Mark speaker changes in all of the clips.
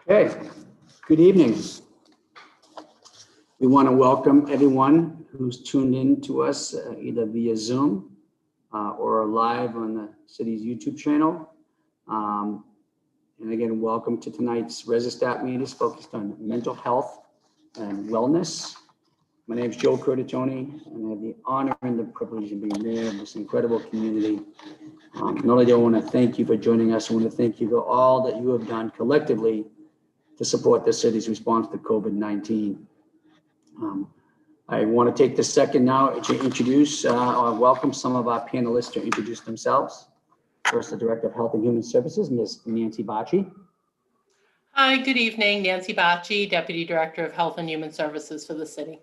Speaker 1: Okay, good evening. We want to welcome everyone who's tuned in to us either via Zoom or live on the city's YouTube channel. And again, welcome to tonight's ResiStat meeting focused on mental health and wellness. My name is Joe Curtatone, and I have the honor and the privilege of being there in this incredible community. Not only do I want to thank you for joining us, I want to thank you for all that you have done collectively to support the city's response to COVID-19. I want to take this second now to introduce or welcome some of our panelists to introduce themselves. First, the Director of Health and Human Services, Ms. Nancy Bacci.
Speaker 2: Hi, good evening. Nancy Bacci, Deputy Director of Health and Human Services for the city.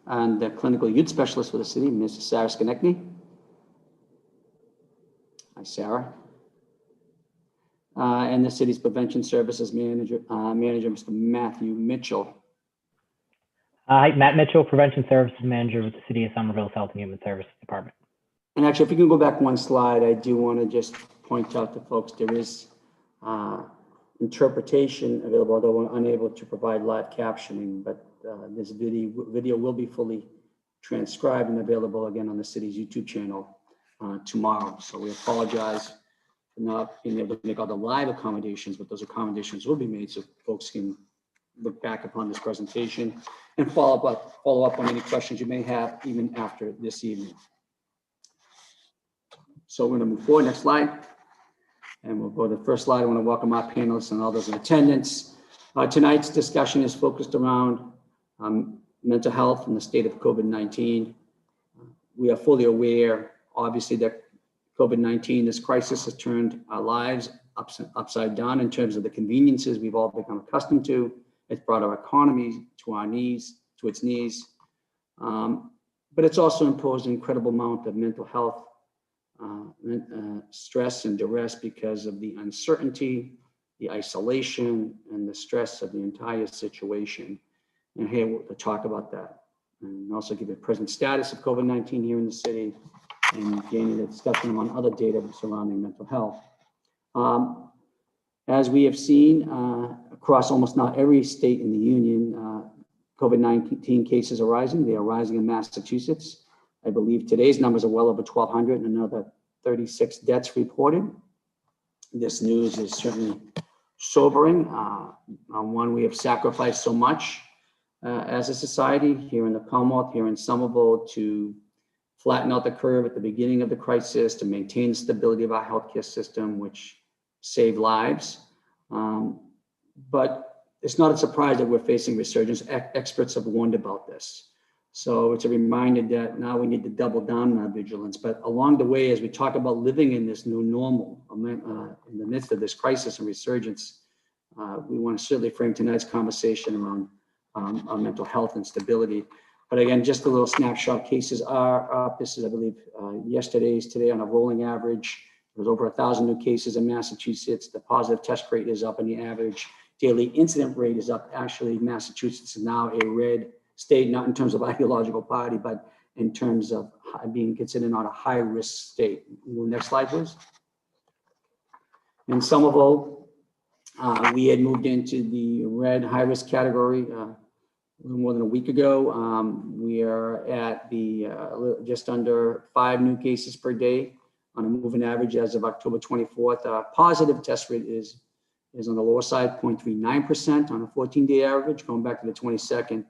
Speaker 1: And the Clinical Youth Specialist for the city, Ms. Sarah Skonechny. Hi, Sarah. And the city's Prevention Services Manager, Mr. Matthew Mitchell.
Speaker 3: Hi, Matt Mitchell, Prevention Services Manager with the City of Somerville's Health and Human Services Department.
Speaker 1: And actually, if you can go back one slide, I do want to just point out to folks, there is interpretation available, although we're unable to provide live captioning, but this video will be fully transcribed and available again on the city's YouTube channel tomorrow. So we apologize for not being able to make all the live accommodations, but those accommodations will be made so folks can look back upon this presentation and follow up on any questions you may have even after this evening. So we're going to move forward. Next slide. And we'll go to the first slide. I want to welcome our panelists and all those in attendance. Tonight's discussion is focused around mental health and the state of COVID-19. We are fully aware, obviously, that COVID-19, this crisis has turned our lives upside down in terms of the conveniences we've all become accustomed to. It's brought our economy to its knees. But it's also imposed an incredible amount of mental health stress and duress because of the uncertainty, the isolation, and the stress of the entire situation. And here we'll talk about that and also give a present status of COVID-19 here in the city and gaining a discussion on other data surrounding mental health. As we have seen across almost not every state in the union, COVID-19 cases are rising. They are rising in Massachusetts. I believe today's numbers are well over 1,200 and another 36 deaths reported. This news is certainly sobering. One, we have sacrificed so much as a society here in the Commonwealth, here in Somerville, to flatten out the curve at the beginning of the crisis, to maintain the stability of our healthcare system, which saved lives. But it's not a surprise that we're facing resurgence. Experts have warned about this. So it's a reminder that now we need to double down on our vigilance. But along the way, as we talk about living in this new normal, in the midst of this crisis and resurgence, we want to certainly frame tonight's conversation around our mental health and stability. But again, just a little snapshot, cases are up. This is, I believe, today on a rolling average. There's over 1,000 new cases in Massachusetts. The positive test rate is up, and the average daily incident rate is up. Actually, Massachusetts is now a red state, not in terms of ideological party, but in terms of being considered not a high-risk state. Next slide, please. In Somerville, we had moved into the red high-risk category a little more than a week ago. We are at the just under 5 new cases per day on a moving average as of October 24th. Positive test rate is on the lower side, 0.39% on a 14-day average, going back to the 22nd.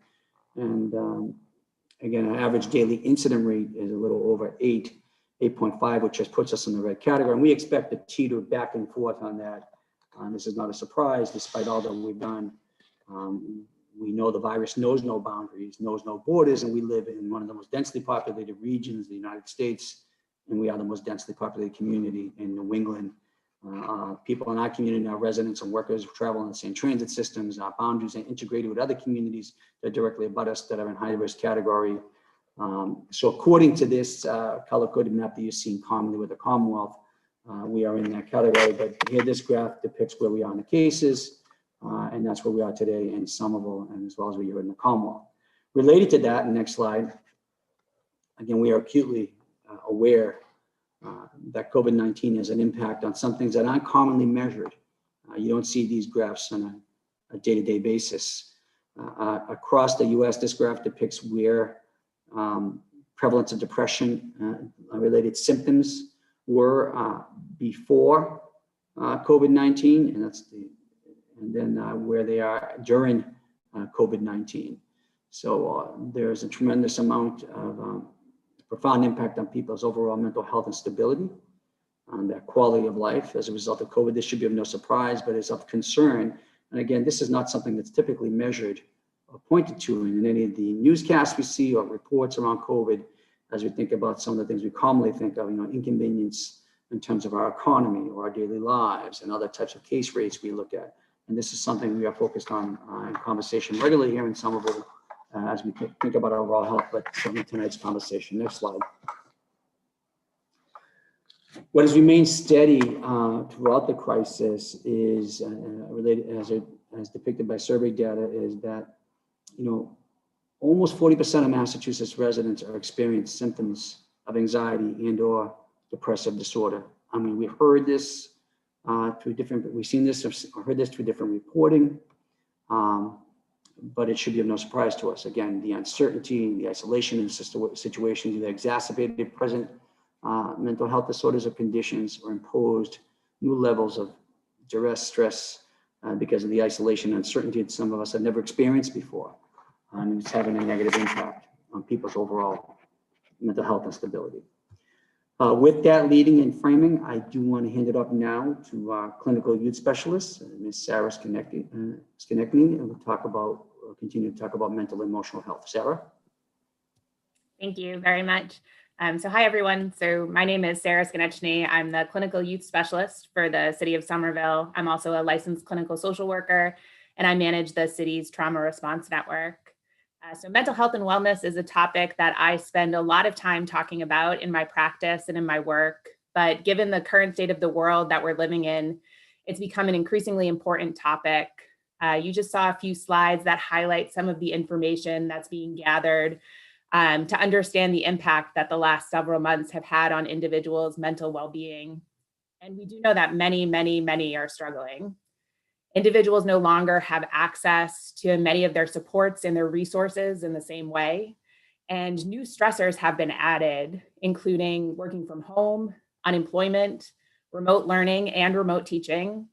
Speaker 1: And again, our average daily incident rate is a little over 8.5, which just puts us in the red category. And we expect to teeter back and forth on that. This is not a surprise, despite all that we've done. We know the virus knows no boundaries, knows no borders, and we live in one of the most densely populated regions in the United States, and we are the most densely populated community in New England. People in our community, our residents and workers travel in the same transit systems. Our boundaries are integrated with other communities that directly abut us that are in high risk category. So according to this color-coded map that you've seen commonly with the Commonwealth, we are in that category. But here, this graph depicts where we are in the cases, and that's where we are today in Somerville, and as well as we are in the Commonwealth. Related to that, next slide. Again, we are acutely aware that COVID-19 has an impact on some things that aren't commonly measured. You don't see these graphs on a day-to-day basis. Across the US, this graph depicts where prevalence of depression related symptoms were before COVID-19, and then where they are during COVID-19. So there's a tremendous amount of profound impact on people's overall mental health and stability, on their quality of life as a result of COVID. This should be of no surprise, but is of concern. And again, this is not something that's typically measured or pointed to in any of the newscasts we see or reports around COVID, as we think about some of the things we commonly think of, inconvenience in terms of our economy or our daily lives and other types of case rates we look at. And this is something we are focused on in conversation regularly here in Somerville as we think about our overall health, but certainly tonight's conversation. Next slide. What has remained steady throughout the crisis is related, as depicted by survey data, is that almost 40% of Massachusetts residents are experiencing symptoms of anxiety and/or depressive disorder. I mean, we've heard this we've seen this or heard this through different reporting, but it should be of no surprise to us. Again, the uncertainty, the isolation in situations either exacerbated present mental health disorders or conditions, or imposed new levels of duress, stress, because of the isolation and uncertainty that some of us have never experienced before. And it's having a negative impact on people's overall mental health and stability. With that leading and framing, I do want to hand it up now to our clinical youth specialist, Ms. Sarah Skonechny, and we'll continue to talk about mental and emotional health. Sarah?
Speaker 4: Thank you very much. So hi, everyone. So my name is Sarah Skonechny. I'm the clinical youth specialist for the city of Somerville. I'm also a licensed clinical social worker, and I manage the city's trauma response network. So mental health and wellness is a topic that I spend a lot of time talking about in my practice and in my work. But given the current state of the world that we're living in, it's become an increasingly important topic. You just saw a few slides that highlight some of the information that's being gathered to understand the impact that the last several months have had on individuals' mental well-being. And we do know that many, many, many are struggling. Individuals no longer have access to many of their supports and their resources in the same way. And new stressors have been added, including working from home, unemployment, remote learning and remote teaching,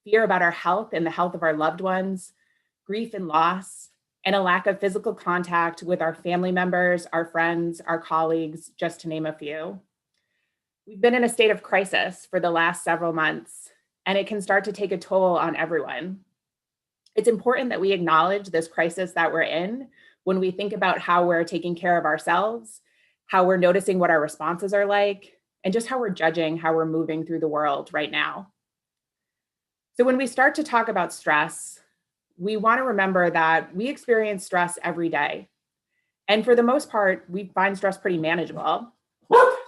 Speaker 4: fear about our health and the health of our loved ones, grief and loss, and a lack of physical contact with our family members, our friends, our colleagues, just to name a few. We've been in a state of crisis for the last several months, and it can start to take a toll on everyone. It's important that we acknowledge this crisis that we're in when we think about how we're taking care of ourselves, how we're noticing what our responses are like, and just how we're judging how we're moving through the world right now. So when we start to talk about stress, we want to remember that we experience stress every day. And for the most part, we find stress pretty manageable.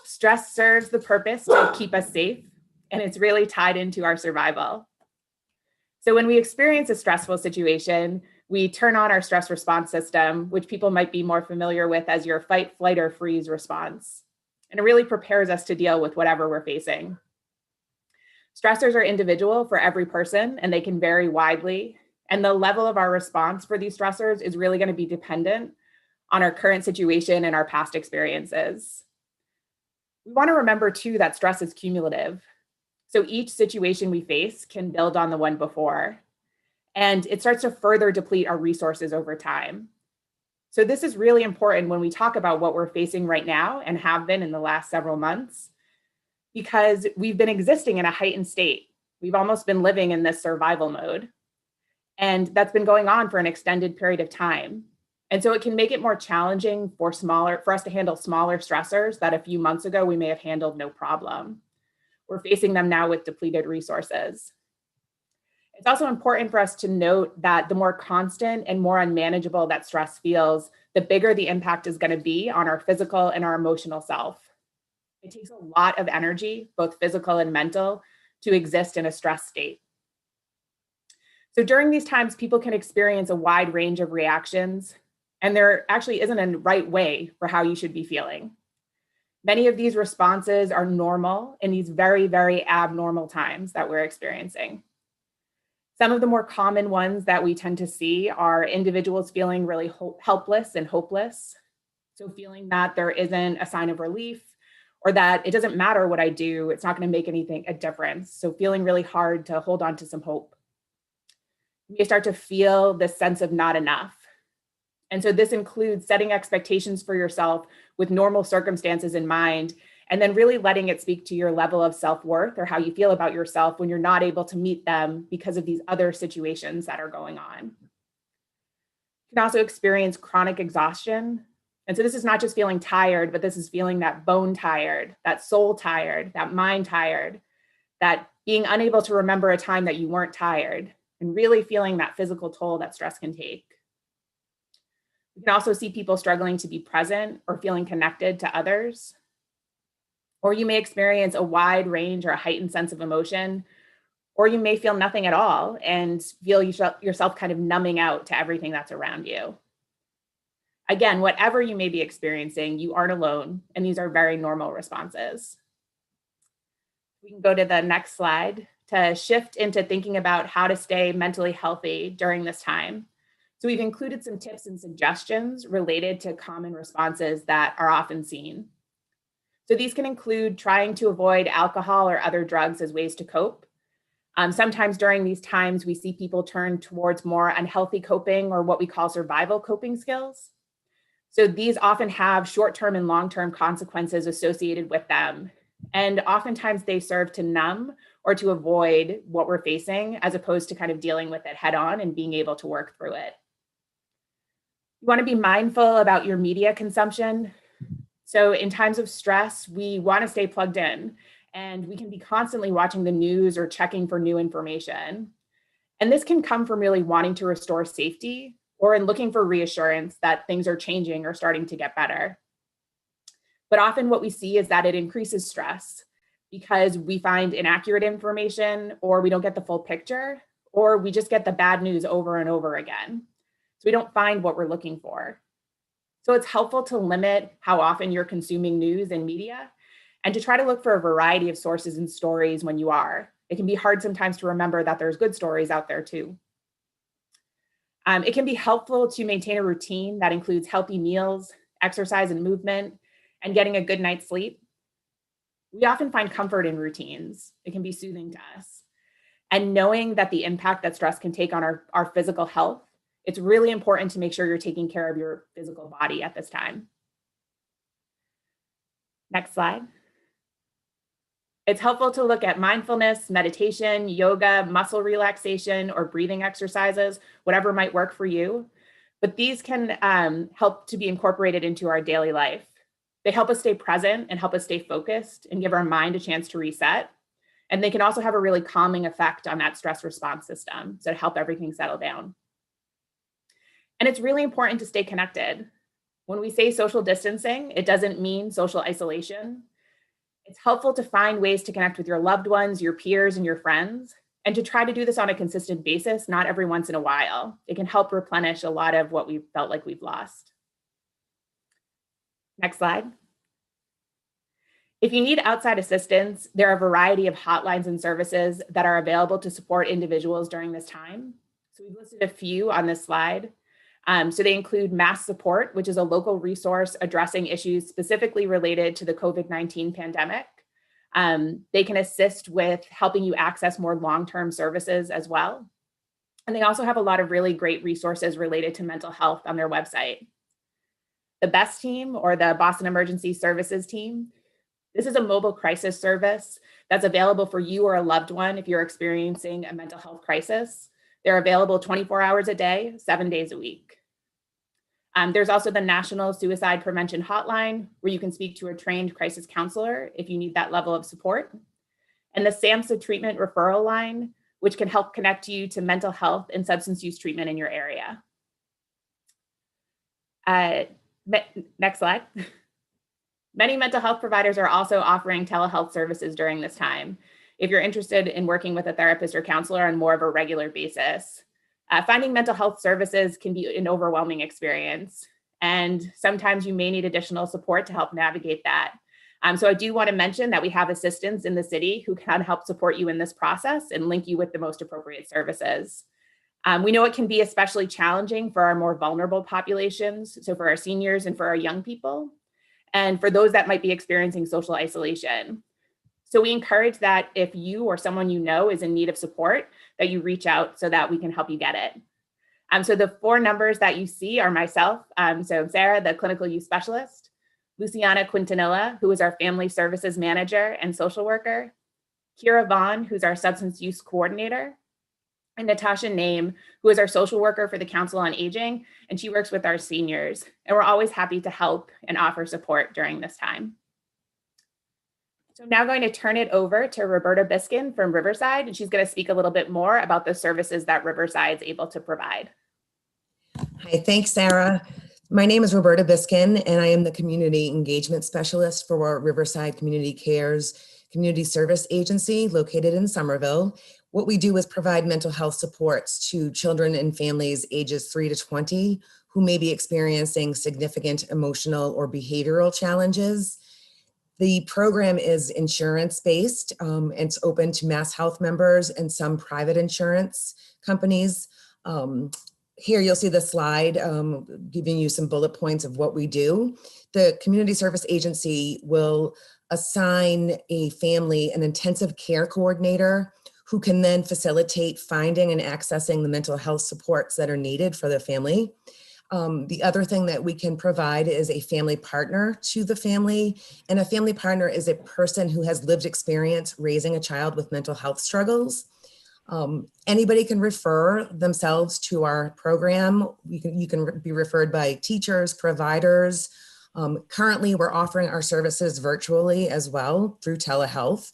Speaker 4: Stress serves the purpose to keep us safe, and it's really tied into our survival. So when we experience a stressful situation, we turn on our stress response system, which people might be more familiar with as your fight, flight, or freeze response. And it really prepares us to deal with whatever we're facing. Stressors are individual for every person, and they can vary widely. And the level of our response for these stressors is really going to be dependent on our current situation and our past experiences. We want to remember, too, that stress is cumulative. So each situation we face can build on the one before, and it starts to further deplete our resources over time. So this is really important when we talk about what we're facing right now and have been in the last several months, because we've been existing in a heightened state. We've almost been living in this survival mode, and that's been going on for an extended period of time. And so it can make it more challenging for us to handle smaller stressors that a few months ago we may have handled no problem. We're facing them now with depleted resources. It's also important for us to note that the more constant and more unmanageable that stress feels, the bigger the impact is going to be on our physical and our emotional self. It takes a lot of energy, both physical and mental, to exist in a stress state. So during these times, people can experience a wide range of reactions, and there actually isn't a right way for how you should be feeling. Many of these responses are normal in these very, very abnormal times that we're experiencing. Some of the more common ones that we tend to see are individuals feeling really helpless and hopeless. So feeling that there isn't a sign of relief, or that it doesn't matter what I do, it's not going to make a difference. So feeling really hard to hold on to some hope. You start to feel this sense of not enough. And so this includes setting expectations for yourself with normal circumstances in mind, and then really letting it speak to your level of self-worth or how you feel about yourself when you're not able to meet them because of these other situations that are going on. You can also experience chronic exhaustion. And so this is not just feeling tired, but this is feeling that bone tired, that soul tired, that mind tired, that being unable to remember a time that you weren't tired, and really feeling that physical toll that stress can take. You can also see people struggling to be present or feeling connected to others. Or you may experience a wide range or a heightened sense of emotion, or you may feel nothing at all and feel yourself kind of numbing out to everything that's around you. Again, whatever you may be experiencing, you aren't alone, and these are very normal responses. We can go to the next slide to shift into thinking about how to stay mentally healthy during this time. So we've included some tips and suggestions related to common responses that are often seen. So these can include trying to avoid alcohol or other drugs as ways to cope. Sometimes during these times, we see people turn towards more unhealthy coping, or what we call survival coping skills. So these often have short-term and long-term consequences associated with them. And oftentimes they serve to numb or to avoid what we're facing, as opposed to kind of dealing with it head on and being able to work through it. You want to be mindful about your media consumption. So in times of stress, we want to stay plugged in, and we can be constantly watching the news or checking for new information. And this can come from really wanting to restore safety, or in looking for reassurance that things are changing or starting to get better. But often what we see is that it increases stress because we find inaccurate information, or we don't get the full picture, or we just get the bad news over and over again. So we don't find what we're looking for. So it's helpful to limit how often you're consuming news and media, and to try to look for a variety of sources and stories when you are. It can be hard sometimes to remember that there's good stories out there too. It can be helpful to maintain a routine that includes healthy meals, exercise and movement, and getting a good night's sleep. We often find comfort in routines. It can be soothing to us. And knowing that the impact that stress can take on our physical health, it's really important to make sure you're taking care of your physical body at this time. Next slide. It's helpful to look at mindfulness, meditation, yoga, muscle relaxation, or breathing exercises, whatever might work for you. But these can help to be incorporated into our daily life. They help us stay present and help us stay focused and give our mind a chance to reset. And they can also have a really calming effect on that stress response system, so to help everything settle down. And it's really important to stay connected. When we say social distancing, it doesn't mean social isolation. It's helpful to find ways to connect with your loved ones, your peers, and your friends, and to try to do this on a consistent basis, not every once in a while. It can help replenish a lot of what we felt like we've lost. Next slide. If you need outside assistance, there are a variety of hotlines and services that are available to support individuals during this time. So we've listed a few on this slide. So they include Mass Support, which is a local resource addressing issues specifically related to the COVID-19 pandemic. They can assist with helping you access more long-term services as well. And they also have a lot of really great resources related to mental health on their website. The BEST team, or the Boston Emergency Services team, this is a mobile crisis service that's available for you or a loved one if you're experiencing a mental health crisis. They're available 24 hours a day, 7 days a week. There's also the National Suicide Prevention Hotline, where you can speak to a trained crisis counselor if you need that level of support. And the SAMHSA treatment referral line, which can help connect you to mental health and substance use treatment in your area. Next slide. Many mental health providers are also offering telehealth services during this time, if you're interested in working with a therapist or counselor on more of a regular basis. Finding mental health services can be an overwhelming experience, and sometimes you may need additional support to help navigate that. So I do want to mention that we have assistants in the city who can help support you in this process and link you with the most appropriate services. We know it can be especially challenging for our more vulnerable populations, so for our seniors and for our young people, and for those that might be experiencing social isolation. So we encourage that if you or someone you know is in need of support, that you reach out so that we can help you get it. So the 4 numbers that you see are myself, so Sarah, the clinical youth specialist, Luciana Quintanilla, who is our family services manager and social worker, Kira Vaughn, who's our substance use coordinator, and Natasha Name, who is our social worker for the Council on Aging, and she works with our seniors. And we're always happy to help and offer support during this time. So I'm now going to turn it over to Roberta Biskin from Riverside, and she's going to speak a little bit more about the services that Riverside is able to provide.
Speaker 5: Hi, thanks, Sarah. My name is Roberta Biskin, and I am the Community Engagement Specialist for Riverside Community Care's Community Service Agency located in Somerville. What we do is provide mental health supports to children and families ages 3 to 20 who may be experiencing significant emotional or behavioral challenges. The program is insurance-based. It's open to Mass Health members and some private insurance companies. Here you'll see the slide giving you some bullet points of what we do. The Community Service Agency will assign a family an intensive care coordinator who can then facilitate finding and accessing the mental health supports that are needed for the family. The other thing that we can provide is a family partner to the family. And a family partner is a person who has lived experience raising a child with mental health struggles. Anybody can refer themselves to our program. You can be referred by teachers, providers. Currently, we're offering our services virtually as well through telehealth.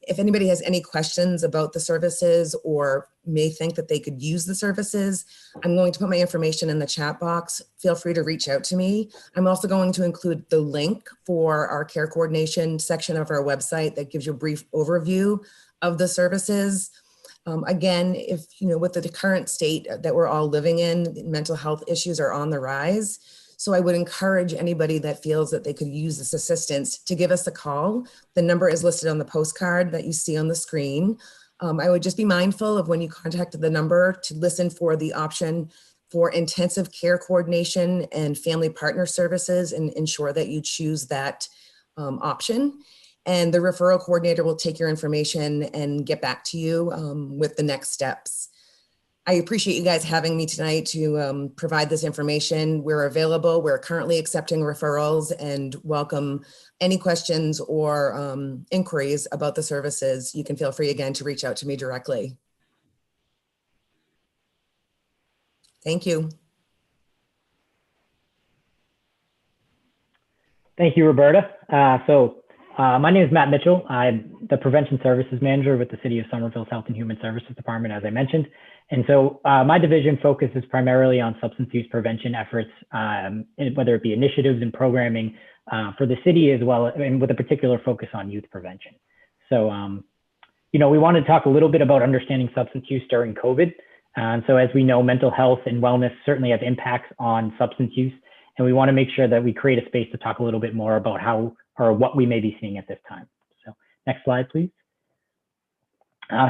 Speaker 5: If anybody has any questions about the services or may think that they could use the services, I'm going to put my information in the chat box. Feel free to reach out to me. I'm also going to include the link for our care coordination section of our website that gives you a brief overview of the services. Again, if with the current state that we're all living in, mental health issues are on the rise. So I would encourage anybody that feels that they could use this assistance to give us a call. The number is listed on the postcard that you see on the screen. I would just be mindful of when you contact the number to listen for the option for intensive care coordination and family partner services and ensure that you choose that option. And the referral coordinator will take your information and get back to you with the next steps. I appreciate you guys having me tonight to provide this information. We're available. We're currently accepting referrals and welcome any questions or inquiries about the services. You can feel free again to reach out to me directly. Thank you.
Speaker 3: Thank you, Roberta. My name is Matt Mitchell. I'm the Prevention Services Manager with the City of Somerville's Health and Human Services Department, as I mentioned. And so my division focuses primarily on substance use prevention efforts, whether it be initiatives and programming for the city as well, and with a particular focus on youth prevention. So, we want to talk a little bit about understanding substance use during COVID. And so as we know, mental health and wellness certainly have impacts on substance use. And we want to make sure that we create a space to talk a little bit more about how or what we may be seeing at this time. So next slide, please.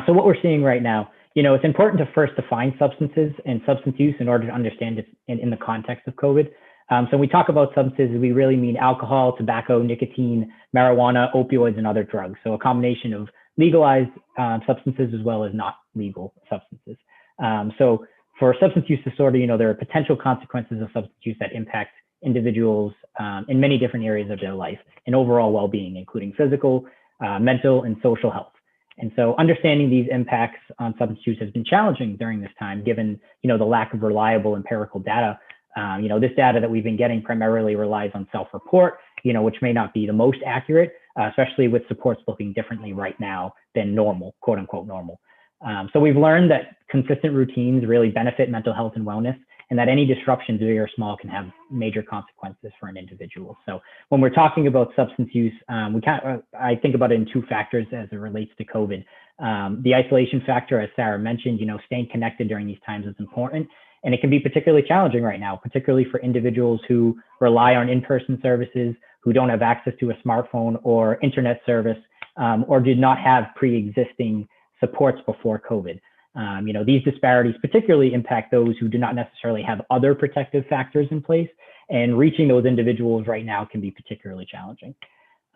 Speaker 3: So what we're seeing right now, it's important to first define substances and substance use in order to understand it in the context of COVID. So when we talk about substances, we really mean alcohol, tobacco, nicotine, marijuana, opioids, and other drugs. So a combination of legalized substances as well as not legal substances. So for substance use disorder, there are potential consequences of substance use that impact individuals in many different areas of their life and overall well-being, including physical, mental, and social health. And so understanding these impacts on substance use has been challenging during this time, given, the lack of reliable empirical data. This data that we've been getting primarily relies on self-report, which may not be the most accurate, especially with supports looking differently right now than normal, quote unquote normal. So we've learned that consistent routines really benefit mental health and wellness, and that any disruptions, big or small, can have major consequences for an individual. So when we're talking about substance use, I think about it in two factors as it relates to COVID. The isolation factor, as Sarah mentioned, staying connected during these times is important. And it can be particularly challenging right now, particularly for individuals who rely on in-person services, who don't have access to a smartphone or internet service, or did not have pre-existing supports before COVID. These disparities particularly impact those who do not necessarily have other protective factors in place, and reaching those individuals right now can be particularly challenging.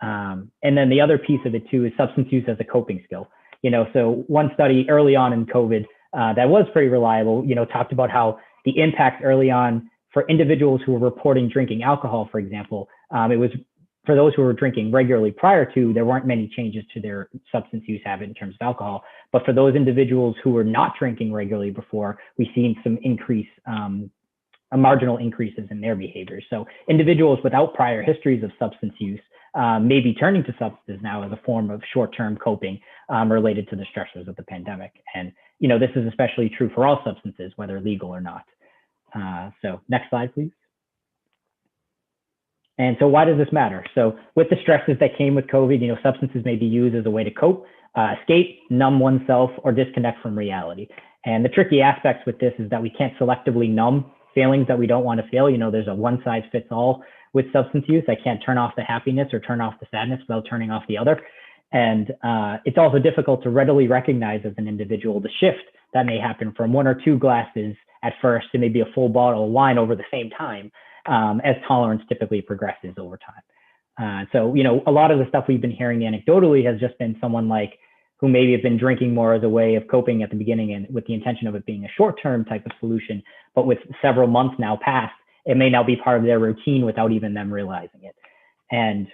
Speaker 3: And then the other piece of it too is substance use as a coping skill. So one study early on in COVID that was pretty reliable, talked about how the impact early on for individuals who were reporting drinking alcohol, for example, it was for those who were drinking regularly prior to, there weren't many changes to their substance use habit in terms of alcohol. But for those individuals who were not drinking regularly before, we've seen some marginal increases in their behaviors. So individuals without prior histories of substance use may be turning to substances now as a form of short-term coping related to the stressors of the pandemic. And this is especially true for all substances, whether legal or not. So next slide, please. And so why does this matter? So with the stresses that came with COVID, substances may be used as a way to cope, escape, numb oneself, or disconnect from reality. And the tricky aspects with this is that we can't selectively numb feelings that we don't want to feel. There's a one size fits all with substance use. I can't turn off the happiness or turn off the sadness without turning off the other. And it's also difficult to readily recognize as an individual the shift that may happen from one or two glasses at first to maybe a full bottle of wine over the same time, as tolerance typically progresses over time. So, a lot of the stuff we've been hearing anecdotally has just been someone like who maybe have been drinking more as a way of coping at the beginning and with the intention of it being a short-term type of solution, but with several months now past, it may now be part of their routine without even them realizing it. And,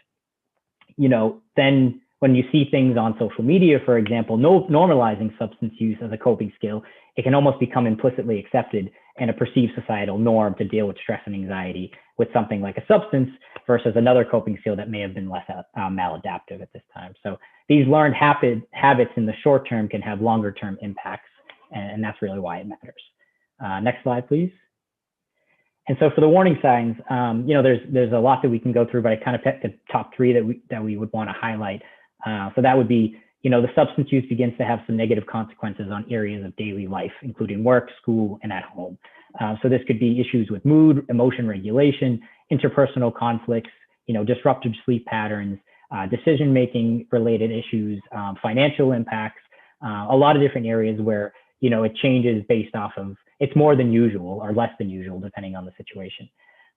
Speaker 3: then when you see things on social media, for example, normalizing substance use as a coping skill, it can almost become implicitly accepted and a perceived societal norm to deal with stress and anxiety with something like a substance versus another coping skill that may have been less maladaptive at this time. So these learned habits in the short term can have longer term impacts, and that's really why it matters. Next slide, please. And so for the warning signs, there's a lot that we can go through, but I kind of picked the top three that we would want to highlight. So that would be, the substance use begins to have some negative consequences on areas of daily life, including work, school, and at home. So this could be issues with mood, emotion regulation, interpersonal conflicts, disrupted sleep patterns, decision-making related issues, financial impacts, a lot of different areas where, it changes based off of, it's more than usual or less than usual, depending on the situation.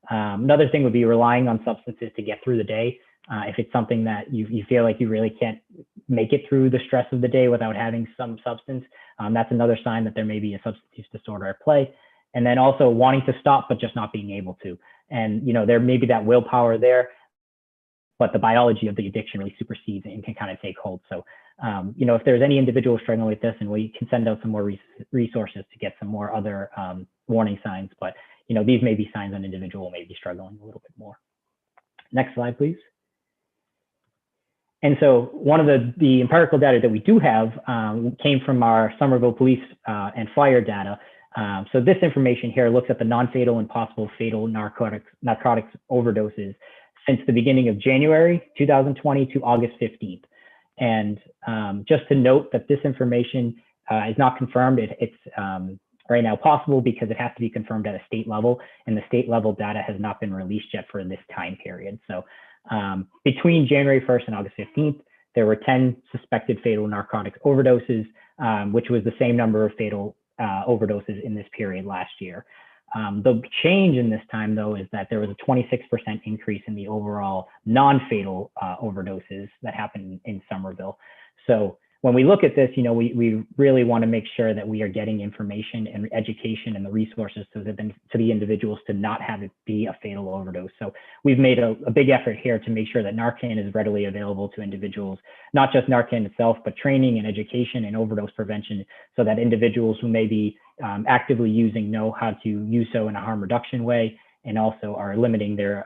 Speaker 3: Another thing would be relying on substances to get through the day. If it's something that you feel like you really can't make it through the stress of the day without having some substance, that's another sign that there may be a substance use disorder at play. And then also wanting to stop, but just not being able to. And, there may be that willpower there, but the biology of the addiction really supersedes and can kind of take hold. So, if there's any individual struggling with this, and we can send out some more resources to get some more other warning signs, but, these may be signs an individual may be struggling a little bit more. Next slide, please. And so one of the empirical data that we do have came from our Somerville police and fire data. So this information here looks at the non-fatal and possible fatal narcotics overdoses since the beginning of January 2020 to August 15th. And just to note that this information is not confirmed. It's right now possible because it has to be confirmed at a state level, and the state level data has not been released yet for this time period. So between January 1st and August 15th, there were 10 suspected fatal narcotics overdoses, which was the same number of fatal overdoses in this period last year. The change in this time, though, is that there was a 26% increase in the overall non-fatal overdoses that happened in Somerville. So when we look at this, we really want to make sure that we are getting information and education and the resources to the individuals to not have it be a fatal overdose. So we've made a big effort here to make sure that Narcan is readily available to individuals, not just Narcan itself, but training and education and overdose prevention, so that individuals who may be actively using know how to use so in a harm reduction way, and also are limiting their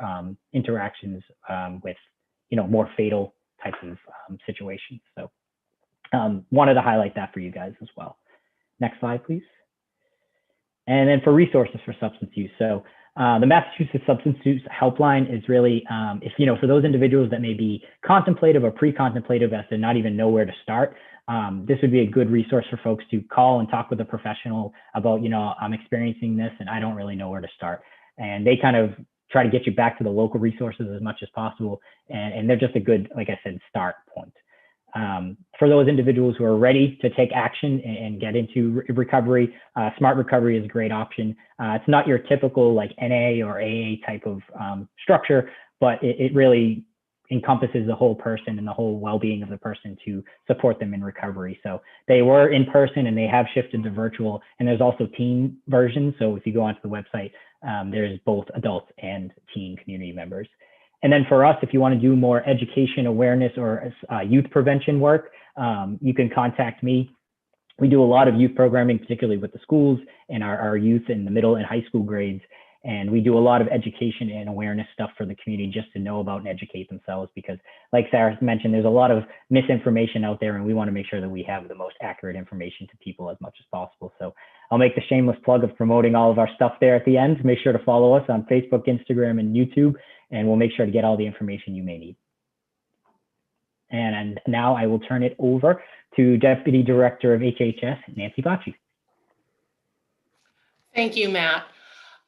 Speaker 3: interactions with more fatal types of situations. So wanted to highlight that for you guys as well. Next slide, please. And then for resources for substance use. So the Massachusetts Substance Use Helpline is really, if for those individuals that may be contemplative or pre-contemplative as to not even know where to start, this would be a good resource for folks to call and talk with a professional about, I'm experiencing this and I don't really know where to start. And they kind of try to get you back to the local resources as much as possible. And they're just a good, like I said, start point. For those individuals who are ready to take action and get into recovery, Smart Recovery is a great option. It's not your typical like NA or AA type of structure, but it really encompasses the whole person and the whole well-being of the person to support them in recovery. So they were in person and they have shifted to virtual, and there's also teen versions. So if you go onto the website, there's both adults and teen community members. And then for us, if you want to do more education, awareness, or youth prevention work, you can contact me. We do a lot of youth programming, particularly with the schools and our youth in the middle and high school grades. And we do a lot of education and awareness stuff for the community just to know about and educate themselves, because like Sarah mentioned, there's a lot of misinformation out there, and we want to make sure that we have the most accurate information to people as much as possible. So I'll make the shameless plug of promoting all of our stuff there at the end. Make sure to follow us on Facebook, Instagram, and YouTube, and we'll make sure to get all the information you may need. And now I will turn it over to Deputy Director of HHS, Nancy Bacci.
Speaker 2: Thank you, Matt.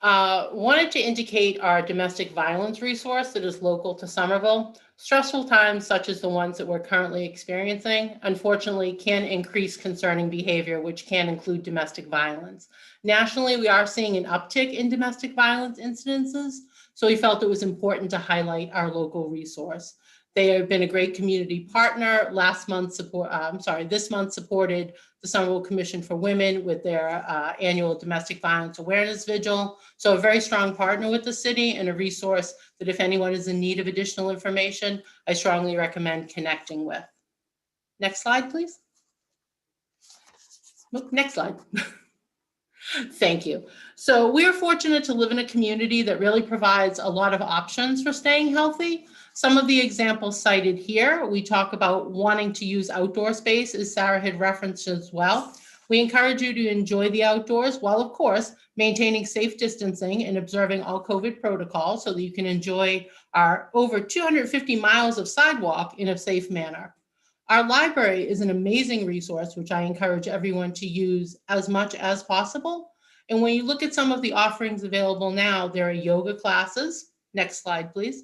Speaker 2: Wanted to indicate our domestic violence resource that is local to Somerville. Stressful times such as the ones that we're currently experiencing, unfortunately, can increase concerning behavior, which can include domestic violence. Nationally, we are seeing an uptick in domestic violence incidences, so we felt it was important to highlight our local resource. They have been a great community partner. This month supported the Somerville Commission for Women with their annual Domestic Violence Awareness Vigil. So a very strong partner with the city and a resource that if anyone is in need of additional information, I strongly recommend connecting with. Next slide, please. Next slide. Thank you. So we are fortunate to live in a community that really provides a lot of options for staying healthy. Some of the examples cited here, we talk about wanting to use outdoor space, as Sarah had referenced as well. We encourage you to enjoy the outdoors while, of course, maintaining safe distancing and observing all COVID protocols so that you can enjoy our over 250 miles of sidewalk in a safe manner. Our library is an amazing resource, which I encourage everyone to use as much as possible. And when you look at some of the offerings available now, there are yoga classes. Next slide, please.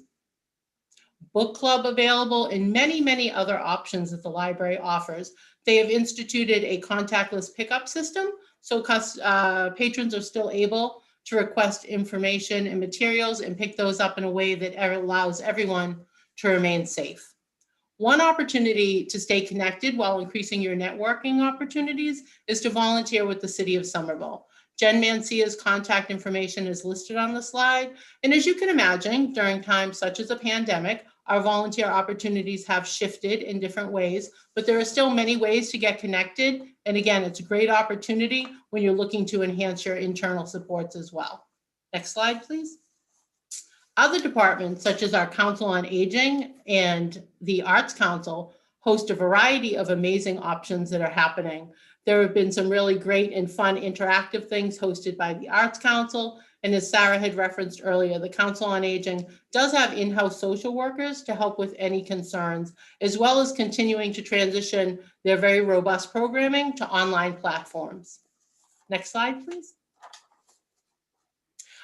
Speaker 2: Book club available, and many, many other options that the library offers. They have instituted a contactless pickup system, so patrons are still able to request information and materials and pick those up in a way that allows everyone to remain safe. One opportunity to stay connected while increasing your networking opportunities is to volunteer with the City of Somerville. Jen Mancia's contact information is listed on the slide. And as you can imagine, during times such as a pandemic, our volunteer opportunities have shifted in different ways, but there are still many ways to get connected. And again, it's a great opportunity when you're looking to enhance your internal supports as well. Next slide, please. Other departments, such as our Council on Aging and the Arts Council, host a variety of amazing options that are happening. There have been some really great and fun interactive things hosted by the Arts Council. And as Sarah had referenced earlier, the Council on Aging does have in-house social workers to help with any concerns, as well as continuing to transition their very robust programming to online platforms. Next slide, please.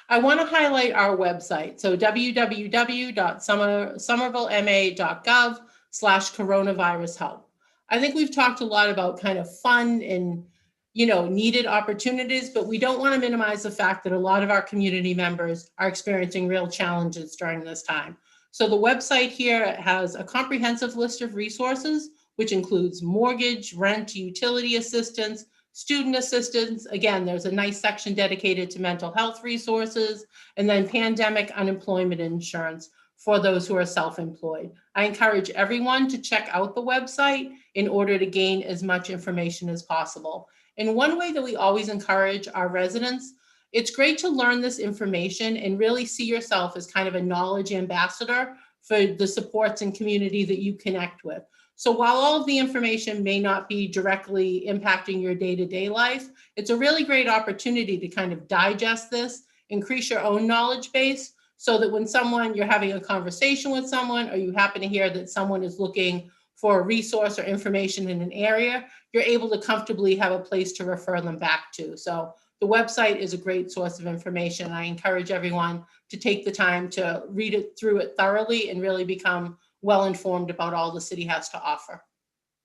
Speaker 2: I want to highlight our website. So www.somervillema.gov/coronavirus-help. I think we've talked a lot about kind of fun and needed opportunities, but we don't want to minimize the fact that a lot of our community members are experiencing real challenges during this time. So the website here has a comprehensive list of resources, which includes mortgage, rent, utility assistance, student assistance. Again, there's a nice section dedicated to mental health resources, and then pandemic unemployment insurance for those who are self-employed. I encourage everyone to check out the website in order to gain as much information as possible. And one way that we always encourage our residents, it's great to learn this information and really see yourself as kind of a knowledge ambassador for the supports and community that you connect with. So while all of the information may not be directly impacting your day-to-day life, it's a really great opportunity to kind of digest this, increase your own knowledge base, so that when you're having a conversation with someone, or you happen to hear that someone is looking for a resource or information in an area, you're able to comfortably have a place to refer them back to. So the website is a great source of information. I encourage everyone to take the time to read it through it thoroughly and really become well-informed about all the city has to offer.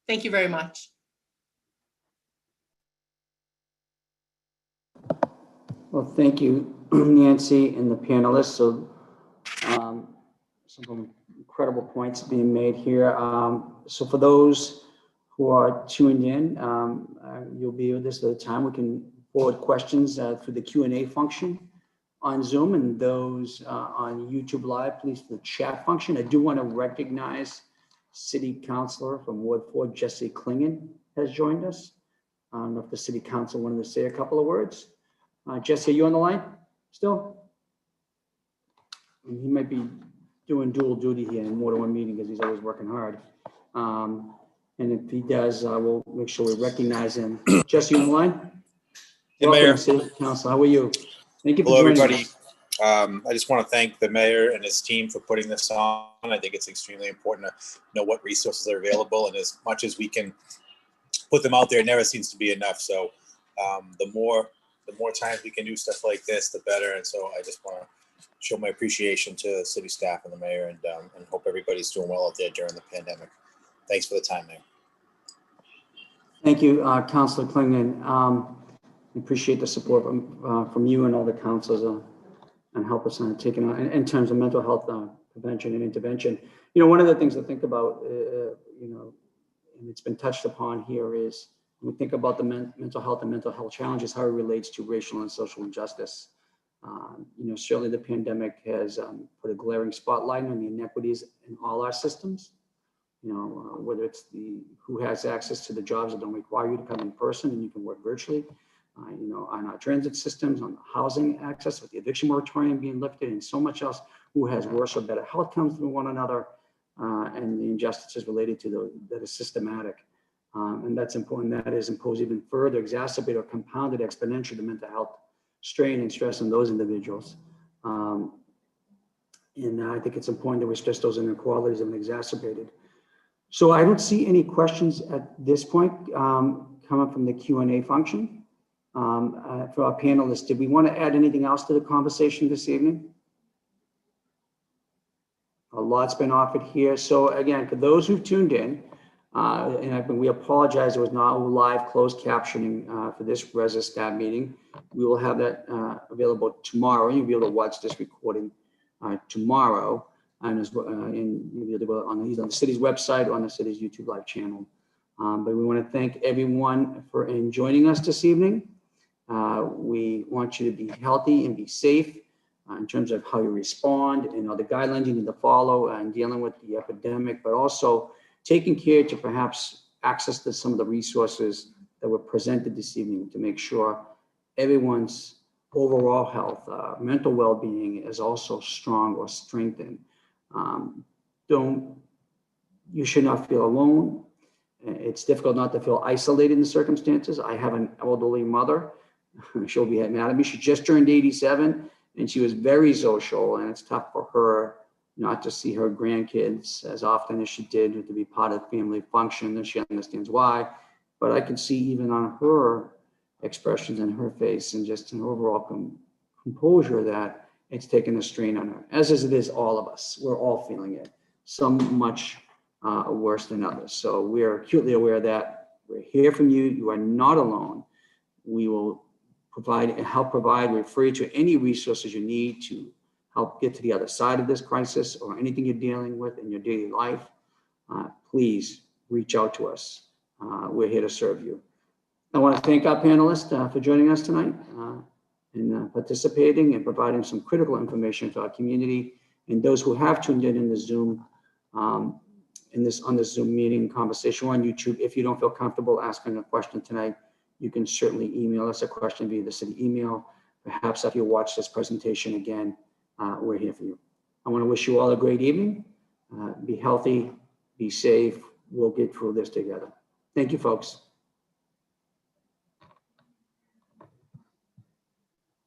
Speaker 2: Thank you very much.
Speaker 1: Well, thank you, Nancy and the panelists. So some incredible points being made here. So for those who are tuned in, you'll be with us at the time. We can forward questions through the Q&A function on Zoom, and those on YouTube Live, please, the chat function. I do want to recognize City Councilor from Ward 4, Jesse Klingen, has joined us. I don't know if the City Council wanted to say a couple of words. Jesse, are you on the line still? He might be doing dual duty here in more than one meeting because he's always working hard. And if he does, we'll make sure we recognize him. Jesse, you on the line?
Speaker 6: Hey,
Speaker 1: Welcome,
Speaker 6: Mayor.
Speaker 1: City Council. How are you? Thank you for
Speaker 6: Hello,
Speaker 1: joining
Speaker 6: everybody.
Speaker 1: us.
Speaker 6: I just want to thank the mayor and his team for putting this on. I think it's extremely important to know what resources are available, and as much as we can put them out there, it never seems to be enough. So the more times we can do stuff like this, the better. And so I just want to show my appreciation to city staff and the mayor, and hope everybody's doing well out there during the pandemic. Thanks for the time, Mayor.
Speaker 1: Thank you, Councilor Klingen. We appreciate the support from you and all the councils and help us on taking on in terms of mental health prevention and intervention. You know, one of the things to think about, you know, and it's been touched upon here, is when we think about the mental health and mental health challenges, how it relates to racial and social injustice. You know, certainly the pandemic has put a glaring spotlight on the inequities in all our systems. You know, whether it's who has access to the jobs that don't require you to come in person and you can work virtually, you know, on our transit systems, on housing access with the eviction moratorium being lifted, and so much else, who has worse or better health outcomes than one another, and the injustices related to that is systematic. And that's important. That is imposed even further, exacerbated or compounded exponentially the mental health strain and stress on those individuals. And I think it's important that we stress those inequalities have been exacerbated. So I don't see any questions at this point coming from the Q&A function. For our panelists, did we want to add anything else to the conversation this evening? A lot's been offered here. So again, for those who've tuned in, and we apologize, there was not live closed captioning for this ResiStat meeting. We will have that available tomorrow. You'll be able to watch this recording tomorrow, and as well, you'll be able to go on either on the city's website or on the city's YouTube Live channel. But we want to thank everyone for joining us this evening. We want you to be healthy and be safe in terms of how you respond and all the guidelines you need to follow in dealing with the epidemic, but also taking care to perhaps access to some of the resources that were presented this evening to make sure everyone's overall health, mental well-being is also strong or strengthened. You should not feel alone. It's difficult not to feel isolated in the circumstances. I have an elderly mother. She'll be mad at me. She just turned 87 and she was very social, and it's tough for her not to see her grandkids as often as she did, to be part of the family function, and she understands why. But I can see even on her expressions in her face and just an overall composure that it's taken a strain on her, as it is all of us. We're all feeling it, some much worse than others. So we are acutely aware of that. We're here from you. You are not alone. We will help refer you to any resources you need to help get to the other side of this crisis, or anything you're dealing with in your daily life. Please reach out to us. We're here to serve you. I want to thank our panelists for joining us tonight and participating and providing some critical information to our community, and those who have tuned in the Zoom on this Zoom meeting conversation on YouTube. If you don't feel comfortable asking a question tonight, you can certainly email us a question via the city email. Perhaps if you watch this presentation again, we're here for you. I want to wish you all a great evening. Be healthy, be safe, we'll get through this together. Thank you, folks.